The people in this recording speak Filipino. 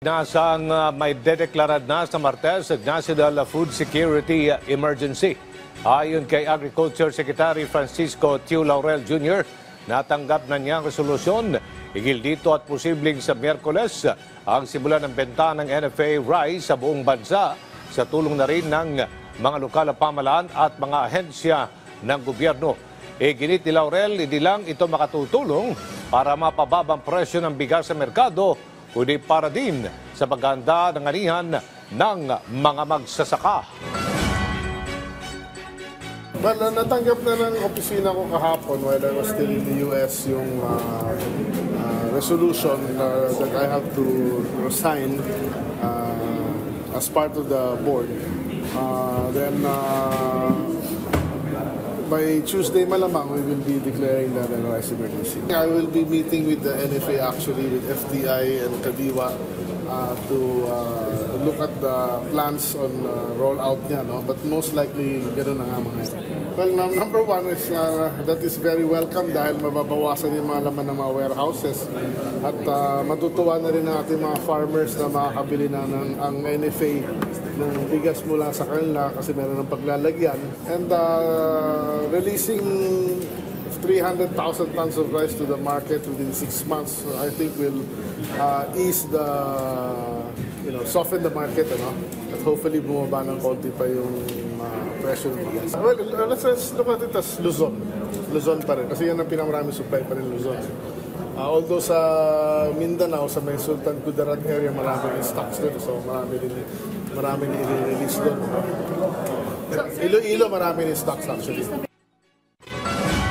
Nasang may dedeklarad na sa Martes ang National Food Security Emergency. Ayon kay Agriculture Secretary Francisco Tiu Laurel Jr., natanggap na niya ang resolusyon. Higil dito at posibleng sa Miyerkules ang simulan ng benta ng NFA rice sa buong bansa sa tulong na rin ng mga lokal na pamahalaan at mga ahensya ng gobyerno. Ginit ni Laurel, hindi lang ito makatutulong para mapababang presyo ng bigas sa merkado, kundi para din sa paghahanda ng anihan ng mga magsasaka. Well, natanggap na ng opisina ko kahapon while I was still in the US yung resolution that I have to sign as part of the board. Then by Tuesday malamang, we will be declaring the rice emergency. I will be meeting with the NFA actually, with FTI and Kadiwa to look at the plans on rollout niya, no? But most likely, gano'n na nga mga ito. Well, number one is that is very welcome dahil mababawasan yung mga laman ng mga warehouses at matutuwa na rin ang ating mga farmers na makakabili na ng ang NFA ng bigas mula sa kanila kasi meron ng paglalagyan and releasing 300,000 tons of rice to the market within 6 months, I think will ease the, soften the market, at hopefully bumaba ng konti pa yung presyo ng bigas. Well, let's look at it as Luzon. Luzon pa rin, kasi yan ang pinakaraming supply pa rin Luzon. Although sa Mindanao, sa may Sultan Kudarat area, marami rin stocks doon, so marami rin i-release doon. Iloilo, marami rin stocks actually.